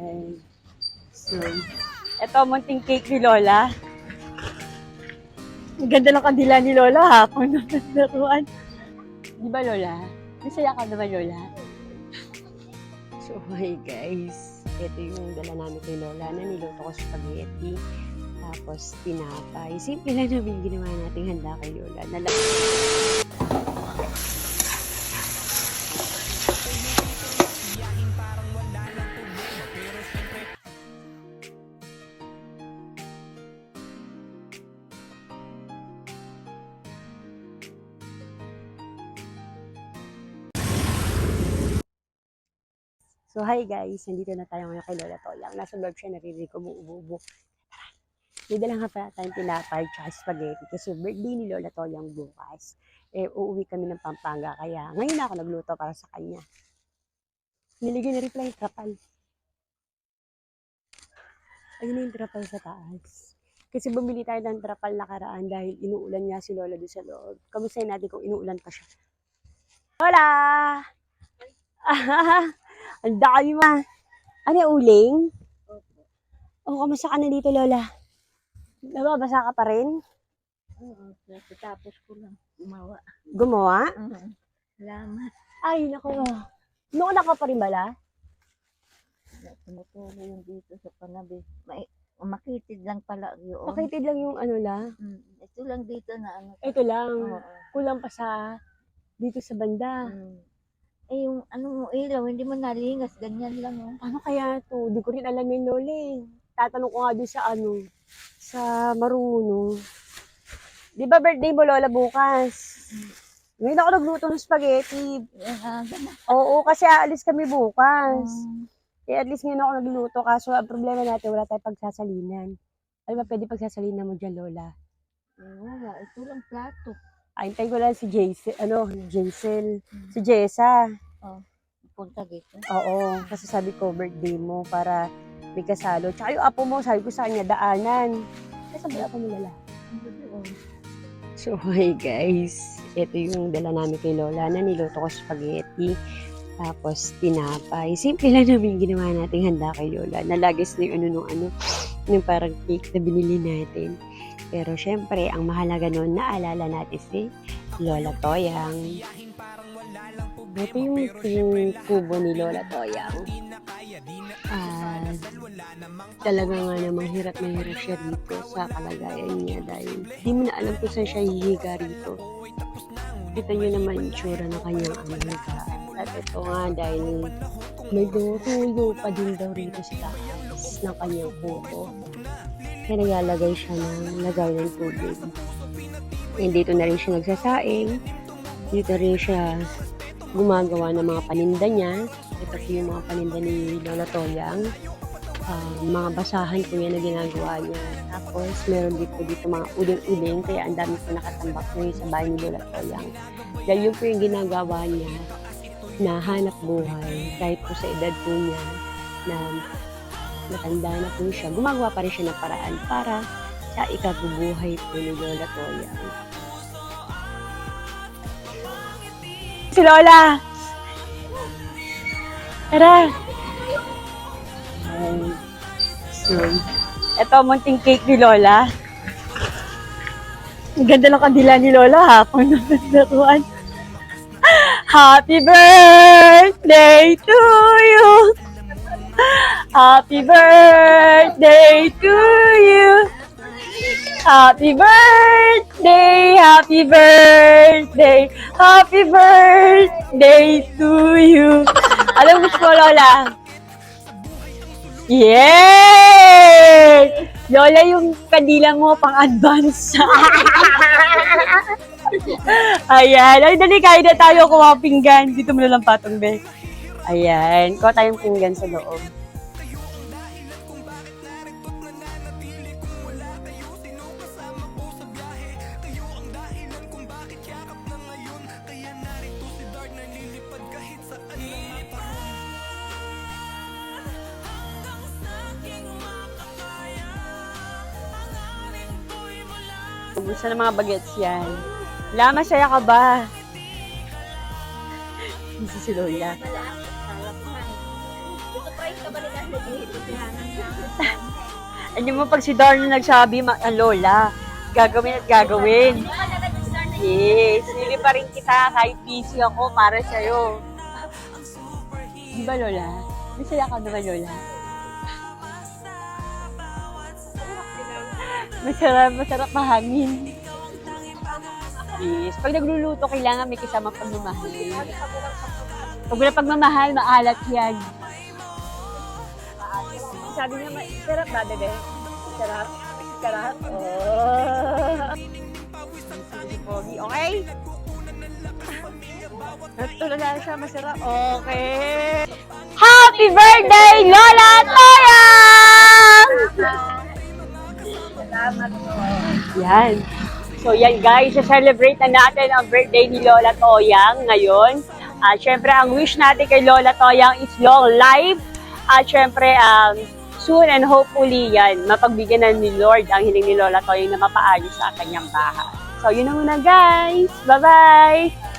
Ayan. So, ito munting cake ni Lola. Ang ganda ng kandila ni Lola hapon ng naruan. Di ba Lola? Masaya ka naman Lola? So, hi guys. Ito yung dala namin kay Lola na niluto ko spaghetti. Tapos, tinapay. Simple lang namin ginawa nating handa kay Lola. So, hi guys. Nandito na tayo ngayon kay Lola Toyang. Nasa loob siya, naririnig ko ubo-ubo. May dalang pa tayong tinapay at spaghetti kasi birthday ni Lola Toyang bukas. Uuwi kami ng Pampanga kaya ngayon na ako nagluto para sa kanya. Niligyan na rin pala yung trapal. Ayun na yung trapal sa taas. Kasi bumili tayo ng trapal nakaraan dahil inuulan nga si Lola doon sa loob. Kamustahin natin kung inuulan pa siya. Lola! Ang dami ma. Ano yung uling? Oo, kamusta ka na dito, Lola? Nababasa ka pa rin? Oo, tapos ko lang gumawa. Gumawa? Salamat. Ay, naku. Noon ka pa rin bala? Tumutuloy yung dito sa panabi. Makitid lang pala yun. Makitid lang yung ano la? Ito lang dito na ano. Ito lang. Oo. Kulang pa sa dito sa banda. Eh yung ano ilaw, hindi mo nalingas. Ganyan lang. Oh. Paano kaya to? Di ko rin alam yung Loli. Tatanong ko nga doon sa ano, sa marunong. Di ba birthday mo, Lola, bukas? Ngayon ako nagluto ng spaghetti. Oo, kasi aalis kami bukas. At least ngayon ako nagluto. Kaso ang problema natin, wala tayong pagsasalinan. Ano ba pwede pagsasalinan mo dyan, Lola? Wala, ito lang plato. Hintay ko lang si Jaisel, si Jessa. Punta dito. Oo, kasi sabi ko birthday mo para may kasalo. Tsaka yung apo mo, sabi ko sa kanya, daanan. Kasi sabi ako mo Lola. So, hi guys. Ito yung dala namin kay Lola na niluto ko spaghetti. Tapos, tinapay. Simple lang namin ginawa nating handa kay Lola. Nalagis na yung yung parang cake na binili natin. Pero syempre, ang mahalaga nun, naalala natin si Lola Toyang. Ito yung kubo ni Lola Toyang. Talaga nga namang hirap na hirap siya rito sa kalagayan niya dahil di mo na alam kung saan siya hihiga rito. Kita nyo naman yung tsura ng kanyang higaan. At ito nga dahil may tuyo pa din daw rito sa taas ng kanyang kubo. Kaya nagalagay siya ng lagay ng tubig. And dito na rin siya nagsasaing. Dito rin siya gumagawa ng mga paninda niya. Ito po yung mga paninda ni Lola Toyang. Mga basahan po yan na ginagawa niya. Tapos meron dito mga uling-uling. Kaya ang dami po nakatambak ngayon sa bahay ni Lola Toyang. Dahil yun po yung ginagawa niya na hanap buhay. Kahit po sa edad po niya na matanda na po siya, gumagawa pa rin siya ng paraan para sa ikabubuhay po ni Lola Toyang. Si Lola! Tara! So, ito munting cake ni Lola. Ang ganda ng kandila ni Lola hapon ng naruan. Happy birthday to you! Happy birthday to you. Happy birthday, happy birthday, happy birthday to you. Alam mo gusto mo, Lola? Yay! Lola, yung kandila mo pang-advance. Ayan. Ay, dali, kain na tayo. Kuha pinggan. Dito mo na lang patong, be. Ayan. Kuha tayong pinggan sa loob. Gusto ng mga bagets yan. La, masaya ka ba? Hindi si Lola. Ano mo pag si Darna nagsabi, Lola, gagawin at gagawin. Yes, hindi pa rin kita kahit busy ako para sa'yo. Di ba, Lola? Masaya ka naman, Lola? Masarap mahangin. Yes, pag nagluluto, kailangan may kasama pagmamahal. Pag wala pagmamahal, maalat yan. Sabi niya, sarap ba, bebe? Sarap? Sarap? Oh. Pogi, okay? Natulala siya, masarap. Okay. Happy birthday, Lola Toyang! Salamat po. Yan. So yan guys, celebrate na natin ang birthday ni Lola Toyang ngayon. Syempre, ang wish natin kay Lola Toyang is long life. Syempre, soon and hopefully yan, mapagbigyan na ni Lord ang hiling ni Lola Toyang na mapaayos sa kanyang bahay. So yun na muna guys. Bye-bye!